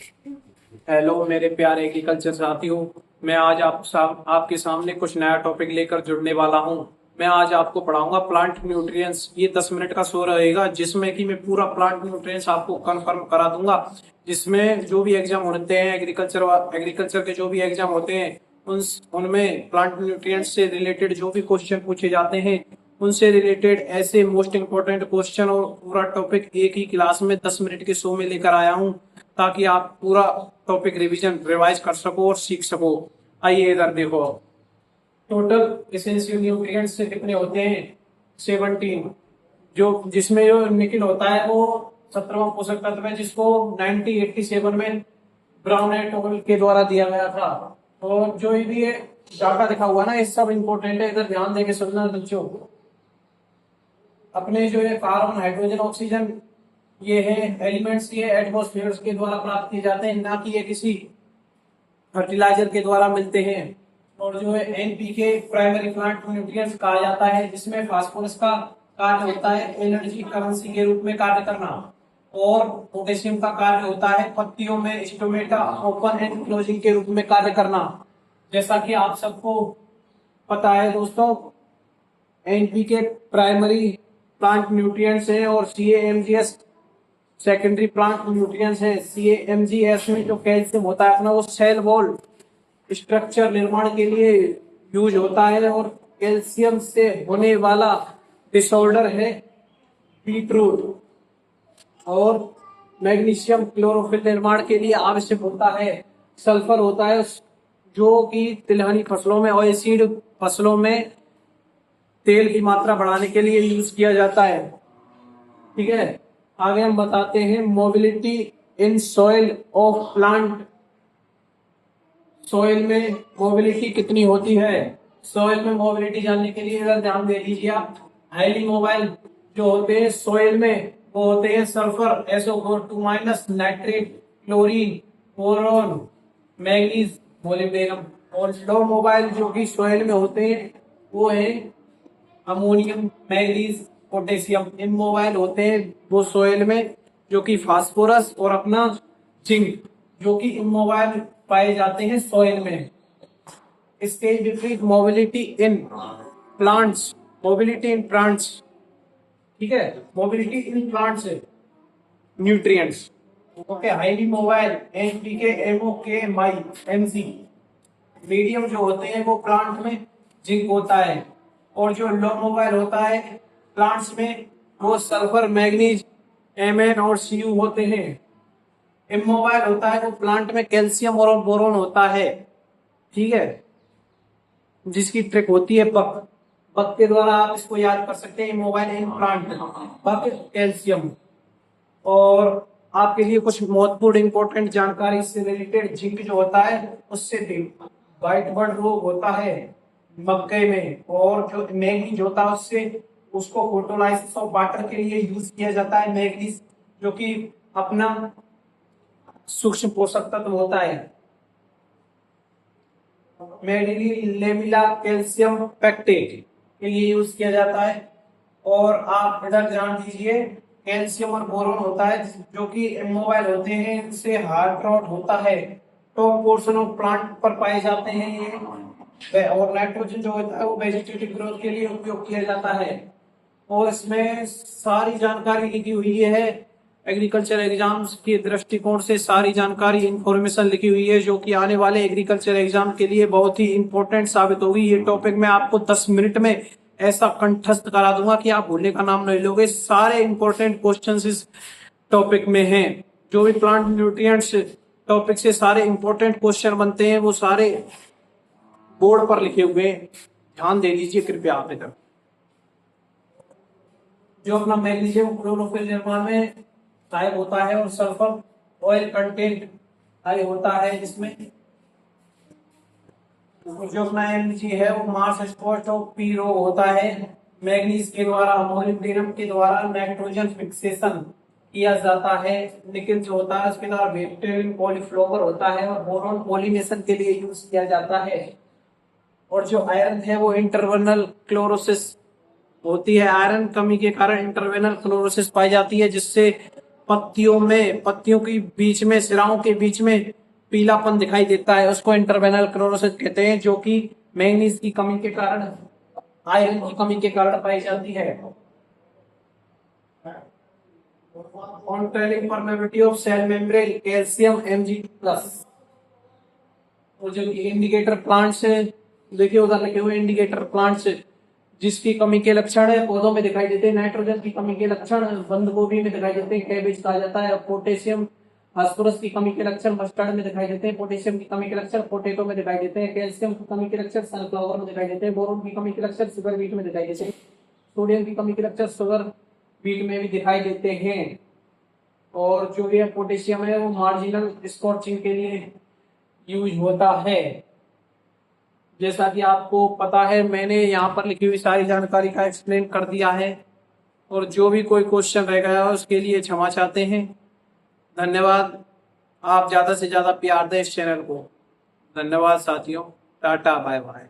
Hello मेरे प्यारे agriculture साथियों। मैं आज आपके सामने कुछ नया टॉपिक लेकर जुड़ने वाला हूं। मैं आज आपको पढ़ाऊंगा प्लांट न्यूट्रिएंट्स। ये 10 मिनट का शो रहेगा जिसमें कि मैं पूरा प्लांट न्यूट्रिएंट्स आपको कंफर्म करा दूंगा। जिसमें जो भी एग्जाम होते हैं एग्रीकल्चर के जो भी एग्जाम होते हैं उन उनमें प्लांट न्यूट्रिएंट्स से रिलेटेड जो भी क्वेश्चन पूछे जाते हैं उनसे रिलेटेड ऐसे मोस्ट इंपोर्टेंट क्वेश्चन और पूरा टॉपिक एक ही क्लास में 10 मिनट के शो में लेकर आया हूं, ताकि आप पूरा टॉपिक रिवाइज कर सको और सीख सको। आइए इधर देखो। टोटल एसेंशियल न्यूट्रिएंट्स कितने होते हैं? 17। जो जिसमें जो निकिल होता है वो 17वां पोषक तत्व है, जिसको 1987 में ब्राउन एट al के द्वारा दिया गया था। और जो भी ये डाटा दिखा हुआ ना, ये सब इंपॉर्टेंट है, इधर ध्यान देके सुनना बच्चों। अपने जो है कार्बन, हाइड्रोजन, ऑक्सीजन, ये है एलिमेंट्स, ये एटमॉस्फेयर के द्वारा प्राप्त किए जाते हैं, ना कि ये किसी फर्टिलाइजर के द्वारा मिलते हैं। और जो है एनपीके प्राइमरी प्लांट न्यूट्रिएंट्स कहा जाता है, जिसमें फास्फोरस का कार्य होता है एनर्जी करेंसी के रूप में कार्य करना, और पोटेशियम का कार्य होता है पत्तियों में स्टोमेटा ओपन एंड क्लोजिंग के रूप में कार्य करना। जैसा कि आप सबको पता है दोस्तों, एनपीके प्राइमरी प्लांट न्यूट्रिएंट्स है और सीएमजीएस सेकेंडरी प्लांट न्यूट्रिएंट्स है। सीएमजीएस में जो कैल्शियम होता है अपना, वो सेल वॉल स्ट्रक्चर निर्माण के लिए यूज होता है, और कैल्शियम से होने वाला डिसऑर्डर है बीट रूट। और मैग्नीशियम क्लोरोफिल निर्माण के लिए आवश्यक होता है। सल्फर होता है जो कि तिलहनी फसलों में और एसिड फसलों में तेल की मात्रा बढ़ाने के लिए यूज किया जाता है। ठीक है, आगे हम बताते हैं mobility in soil of plant. Soil में मोबिलिटी कितनी होती है? सॉइल में मोबिलिटी जानने के लिए अगर ध्यान दे लीजिए आप, हाईली मोबाइल जो होते हैं सॉइल में वो होते हैं sulphur SO4 - nitrate, chlorine, boron, manganese, molybdenum. और लो मोबाइल जो कि सॉइल में होते हैं वो है अमोनियम, मैग्नीज, पोटेशियम। इमोबाइल होते हैं वो सॉइल में जो कि फास्फोरस और अपना जिंक, जो कि इमोबाइल पाए जाते हैं सॉइल में। इसके विपरीत mobility in plants, mobility in plants, ठीक है, mobility in plants nutrients. Okay, highly mobile NPK, एमओके, माई, एमसी। मीडियम जो होते हैं वो प्लांट में जिंक होता है, और जो लो मोबाइल होता है प्लांट्स में वो सल्फर, मैग्नीज, एमएन और सीयू होते हैं। इमोबाइल होता है वो प्लांट में कैल्शियम और बोरोन होता है। ठीक है, जिसकी ट्रिक होती है बक। बक के द्वारा आप इसको याद कर सकते हैं, इमोबाइल इन प्लांट, बक, कैल्शियम। और आपके लिए कुछ महत्वपूर्ण इंपॉर्टेंट जानकारी से रिलेटेड, जिंक जो होता है उससे व्हाइट बर्ड रोग होता है मक्के में, और जो मैग्नीज होता है उससे उसको फोटोलाइसिस ऑफ वाटर के लिए यूज किया जाता है। मैग्नीज जो कि अपना सूक्ष्म पोषक तत्व होता है। मेडिली लेमिला कैल्शियम पैक्टेट के लिए यूज किया जाता है। और आप इधर ध्यान दीजिए, कैल्शियम और बोरोन होता है जो कि इमोबाइल होते हैं, इनसे हार्ड रॉड होता है, टॉप पोर्शन ऑफ प्लांट पर पाए जाते हैं ये। और नाइट्रोजन जो होता है वो वेजिटेटिव ग्रोथ के लिए उपयोग किया जाता है। और इसमें सारी जानकारी लिखी हुई है, एग्रीकल्चर एग्जाम्स के दृष्टिकोण से सारी जानकारी, इंफॉर्मेशन लिखी हुई है, जो कि आने वाले एग्रीकल्चर एग्जाम के लिए बहुत ही इंपॉर्टेंट साबित होगी। ये टॉपिक मैं आपको 10 मिनट में ऐसा कंठस्थ करा दूंगा कि आप भूलने का नाम नहीं लोगे। सारे इंपॉर्टेंट क्वेश्चंस इस टॉपिक में हैं। जो भी प्लांट न्यूट्रिएंट्स टॉपिक से सारे इंपॉर्टेंट क्वेश्चन बनते हैं वो सारे बोर्ड पर लिखे हुए हैं, ध्यान दे लीजिए कृपया आप इधर। जो अपना मैग्नीशियम क्लोरोफिल निर्माण में सहायक होता है, और सल्फर ऑयल कंटेंट हाई होता है इसमें। जो अपना एमजी है वो मार्स स्पॉट ऑफ पीरो होता है। मैग्नीज के द्वारा, मोलिब्डेनम के द्वारा नाइट्रोजन फिक्सेशन किया जाता है। निकेल जो होता है उसके द्वारा वेक्टेरिन पॉलीफ्लोवर होता है, और बोरॉन पॉलिनेशन के लिए यूज किया जाता है। और जो आयरन है वो इंटरवर्नल क्लोरोसिस होती है। आयरन कमी के कारण इंटरवेनल क्लोरोसिस पाई जाती है, जिससे पत्तियों के बीच में, सिराओं के बीच में पीलापन दिखाई देता है, उसको इंटरवेनल क्लोरोसिस कहते हैं, जो कि मैग्नीज की कमी के कारण, आयरन की कमी के कारण पाई जाती है। On telling permeability of cell membrane calcium Mg+। और जो इंडिकेटर प्लांट्स है, देखिए उधर लिखे हुए इंडिकेटर प्लांट्स जिसकी कमी के लक्षण है पौधों में दिखाई देते हैं। नाइट्रोजन की कमी के लक्षण बंद गोभी में दिखाई देते हैं, कैबेज कहा जाता है। पोटेशियम फास्फोरस की कमी के लक्षण मस्टर्ड में दिखाई देते हैं। पोटेशियम की कमी के लक्षण पोटैटो में दिखाई देते हैं। कैल्शियम की कमी के लक्षण सनफ्लावर में दिखाई देते हैं। बोरोन की कमी के लक्षण शुगर बीट में दिखाई देते हैं। सोडियम की कमी के लक्षण शुगर बीट में भी दिखाई देते हैं। और जो भी पोटेशियम है वो मार्जिनल स्कॉर्चिंग के लिए यूज होता है। जैसा कि आपको पता है, मैंने यहाँ पर लिखी हुई सारी जानकारी का एक्सप्लेन कर दिया है, और जो भी कोई क्वेश्चन रह गया है उसके लिए क्षमा चाहते हैं। धन्यवाद। आप ज्यादा से ज्यादा प्यार दें इस चैनल को। धन्यवाद साथियों, टाटा बाय बाय।